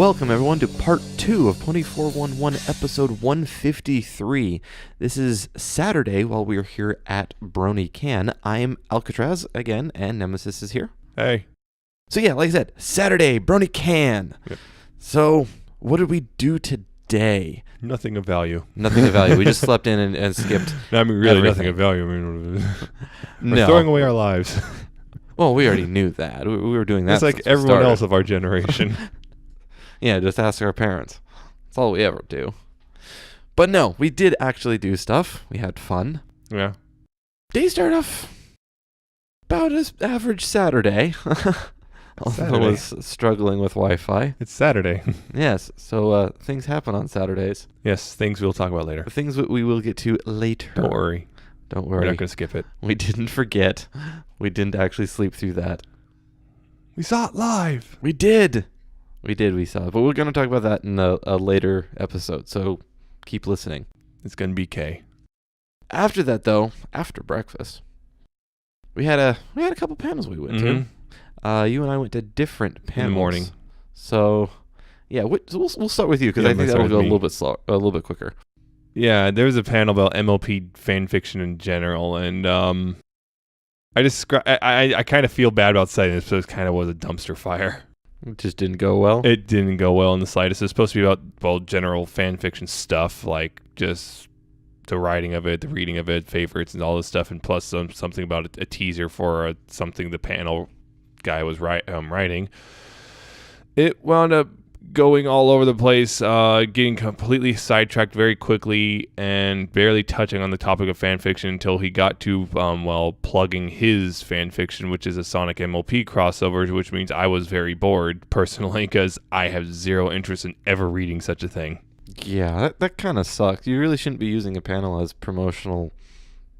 Welcome everyone to part 2 of 2411 episode 153. This is Saturday while we are here at BronyCAN. I am Alcatraz again, and Nemesis is here. Hey. So yeah, like I said, Saturday, BronyCAN. Yep. So what did we do today? Nothing of value. Nothing of value. We just slept in and skipped. No, I mean, really everything. Nothing of value. I mean, we're throwing away our lives. Well, we already knew that. We were doing that. It's like everyone else of our generation. Yeah, just ask our parents. That's all we ever do. But no, we did actually do stuff. We had fun. Yeah. Day started off about as average Saturday. I was struggling with Wi-Fi. It's Saturday. Yes, so things happen on Saturdays. Yes, things we'll talk about later. Things we will get to later. Don't worry. Don't worry. We're not going to skip it. We didn't forget. We didn't actually sleep through that. We saw it live. We did. We saw it. But we're going to talk about that in a later episode, so keep listening. It's going to be K. After that, though, after breakfast, we had a couple panels we went to. You and I went to different panels. In the morning. So, yeah, we'll start with you, because I think that'll go a little bit slower, a little bit quicker. Yeah, there was a panel about MLP fan fiction in general, and I kind of feel bad about saying this, but it kind of was a dumpster fire. It just didn't go well? It didn't go well in the slightest. It's supposed to be about, well, general fan fiction stuff, like just the writing of it, the reading of it, favorites, and all this stuff, and plus something about a teaser for something the panel guy was writing. It wound up going all over the place, getting completely sidetracked very quickly and barely touching on the topic of fan fiction until he got to, plugging his fan fiction, which is a Sonic MLP crossover, which means I was very bored, personally, because I have zero interest in ever reading such a thing. Yeah, that kind of sucks. You really shouldn't be using a panel as promotional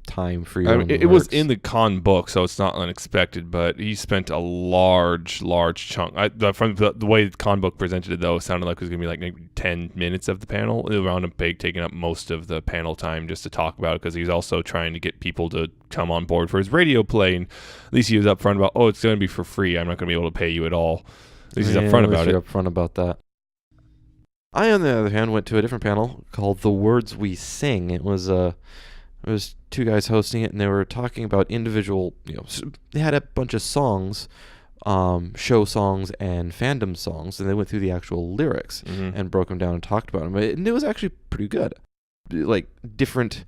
time for your own it was works. in the con book, so it's not unexpected, but he spent a large chunk. From the way the con book presented it, though, it sounded like it was going to be like maybe 10 minutes of the panel. It wound up taking up most of the panel time just to talk about it, because he's also trying to get people to come on board for his radio play, and at least he was upfront about, it's going to be for free. I'm not going to be able to pay you at all. At least he's upfront about it. Upfront about that. I, on the other hand, went to a different panel called The Words We Sing. It was two guys hosting it, and they were talking about individual, they had a bunch of songs, show songs and fandom songs, and they went through the actual lyrics and broke them down and talked about them. And it was actually pretty good. Like different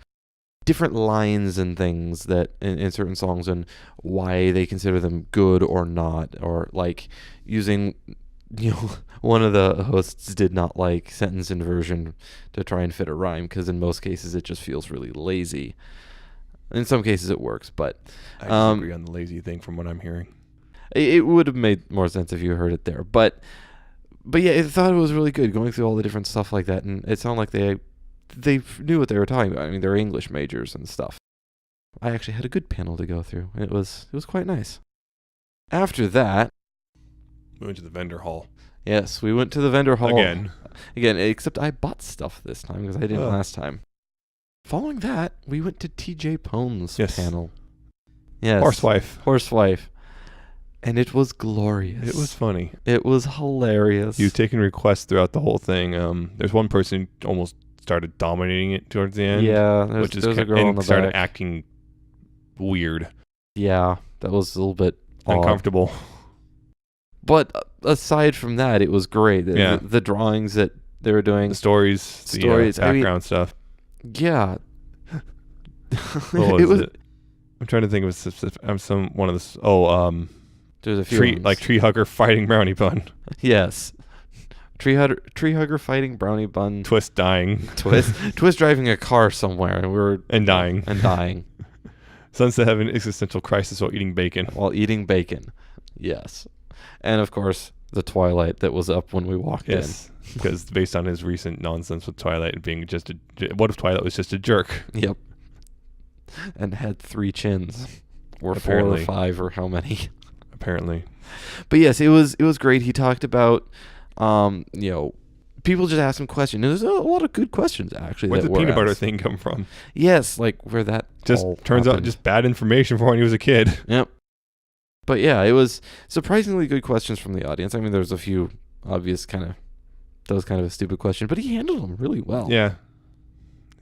lines and things that in certain songs, and why they consider them good or not, or like using, one of the hosts did not like sentence inversion to try and fit a rhyme, because in most cases it just feels really lazy. In some cases it works, but I disagree on the lazy thing from what I'm hearing. It would have made more sense if you heard it there. But yeah, I thought it was really good going through all the different stuff like that, and it sounded like they knew what they were talking about. I mean, they're English majors and stuff. I actually had a good panel to go through, and it was quite nice. After that, we went to the vendor hall. Yes, we went to the vendor hall. Again, except I bought stuff this time because I didn't last time. Following that, we went to TJ Pones' panel. Yes. Horsewife. And it was glorious. It was funny. It was hilarious. He was taking requests throughout the whole thing. There's one person who almost started dominating it towards the end. Yeah, there's a girl in the started back. acting weird. Yeah, that was a little bit uncomfortable. But aside from that, it was great. The drawings that they were doing. The stories, background stuff. Yeah. What was it? I'm trying to think of one of the... there's a few tree hugger fighting brownie bun. Yes. Tree hugger fighting brownie bun. Twist dying. Twist driving a car somewhere, and dying. Sunset having an existential crisis while eating bacon. Yes. And of course, the Twilight that was up when we walked in. Because based on his recent nonsense with Twilight and being just what if Twilight was just a jerk? Yep. And had 3 chins. Or apparently. 4 or 5 or how many. Apparently. But yes, it was great. He talked about, people just asked him questions. There's a lot of good questions, actually. Where'd the peanut butter thing come from? Yes, like where that just turns out just bad information for when he was a kid. Yep. But yeah, it was surprisingly good questions from the audience. I mean, there's a few obvious kind of That was kind of a stupid question, but he handled them really well. Yeah.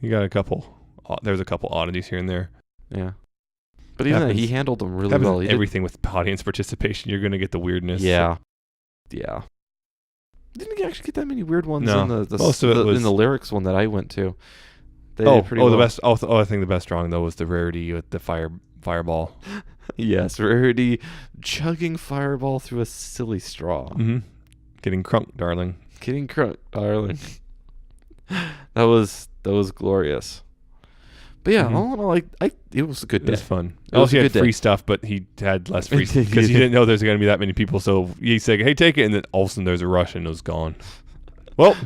You got a couple. There's a couple oddities here and there. Yeah. But even that, he handled them really well. Everything with audience participation, you're going to get the weirdness. Yeah. Yeah. Didn't actually get that many weird ones No. in the Most of it was in the lyrics one that I went to. They the did pretty well. best. I think the best drawing though was the Rarity with the fireball. Yes, Rarity chugging Fireball through a silly straw. Mm-hmm. Getting crunk, darling. Getting crunk, darling. That was glorious. But yeah, all in all, it was a good day. It was fun. It was He a had good free day. stuff, but he had less free stuff because he didn't know there's going to be that many people. So he said, "Hey, take it," and then all of a sudden there's a rush and it was gone. Well,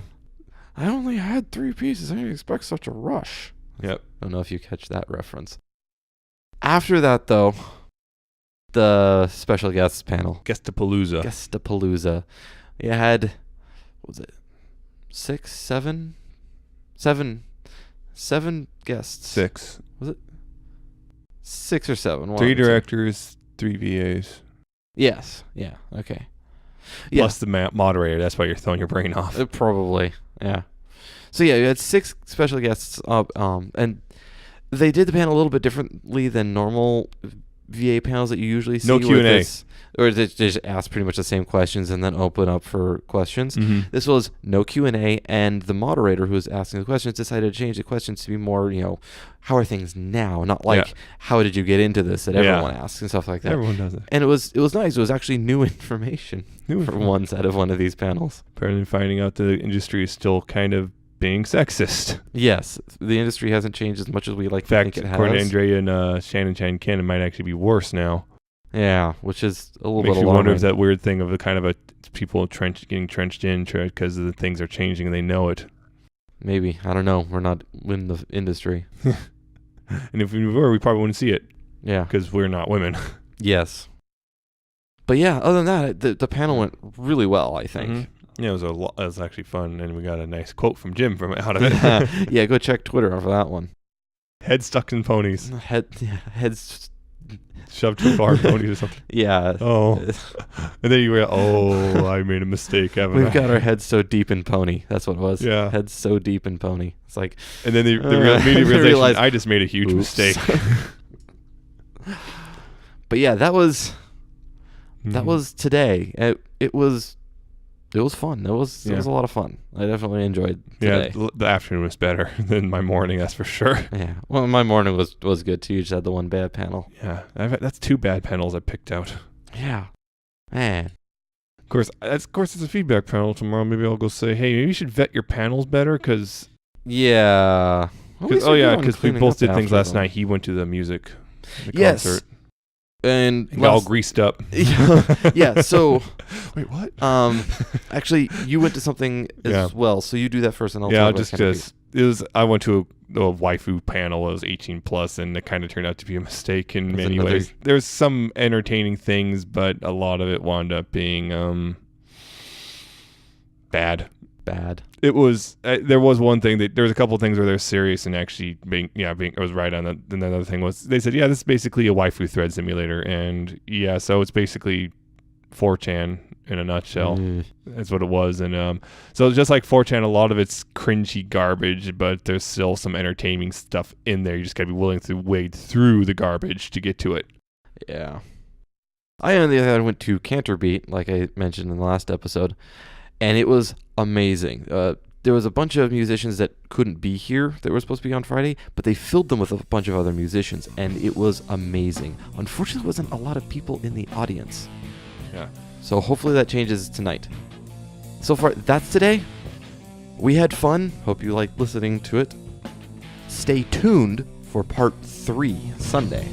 I only had 3 pieces. I didn't expect such a rush. Yep. I don't know if you catch that reference. After that, though, the special guests panel. Guestapalooza. You had, what was it, 7 guests. 6. Was it 6 or 7? 3 directors, 3 VAs. Yes. Yeah. Okay. Plus the moderator. That's why you're throwing your brain off. Probably. Yeah. So yeah, you had 6 special guests up, and they did the panel a little bit differently than normal VA panels that you usually see. No Q&A. Or they just ask pretty much the same questions and then open up for questions. Mm-hmm. This was no Q&A, and the moderator who was asking the questions decided to change the questions to be more, how are things now? Not like, how did you get into this that everyone asks and stuff like that. Everyone does it. And it was nice. It was actually new information for one side of one of these panels. Apparently finding out the industry is still kind of being sexist. Yes, the industry hasn't changed as much as we like to think it has. According to Andrea and Shannon Chan, it might actually be worse now. Yeah, which is a little Makes bit you alarming. wonder if that weird thing of the kind of people getting trenched in because the things are changing and they know it. Maybe. I don't know. We're not in the industry. And if we were, we probably wouldn't see it. Yeah. Because we're not women. Yes. But yeah, other than that, the panel went really well, I think. Mm-hmm. Yeah, it was actually fun, and we got a nice quote from Jim out of it. Yeah, go check Twitter for that one. Head stuck in ponies. Heads shoved too far in ponies or something. Yeah. Oh. And then you were, I made a mistake, haven't I? We've got our heads so deep in pony. That's what it was. Yeah. Heads so deep in pony. It's like. And then the immediate realization, I just made a huge mistake. But yeah, that was today. It was fun. It was a lot of fun. I definitely enjoyed today. Yeah, the afternoon was better than my morning, that's for sure. Yeah. Well, my morning was good too. You just had the one bad panel. Yeah. That's 2 bad panels I picked out. Yeah. Man. Of course, it's a feedback panel tomorrow. Maybe I'll go say, hey, maybe you should vet your panels better because... Yeah. Because we both did things last night. He went to the music concert. And all greased up. Yeah, so wait, what? Actually you went to something as well, so you do that first and I'll talk about I went to a waifu panel. It was 18 plus, and it kind of turned out to be a mistake in many ways. There's some entertaining things, but a lot of it wound up being bad. It was there was one thing that there was a couple of things where they're serious and actually being it was right on. Then another thing was they said, this is basically a waifu thread simulator, and so it's basically 4chan in a nutshell. That's what it was. And so just like 4chan, a lot of it's cringy garbage, but there's still some entertaining stuff in there. You just gotta be willing to wade through the garbage to get to it. Yeah. I on the other hand went to Canterbeat, like I mentioned in the last episode. And it was amazing. There was a bunch of musicians that couldn't be here that were supposed to be on Friday, but they filled them with a bunch of other musicians, and it was amazing. Unfortunately, there wasn't a lot of people in the audience. Yeah. So hopefully that changes tonight. So far, that's today. We had fun. Hope you liked listening to it. Stay tuned for part 3 Sunday.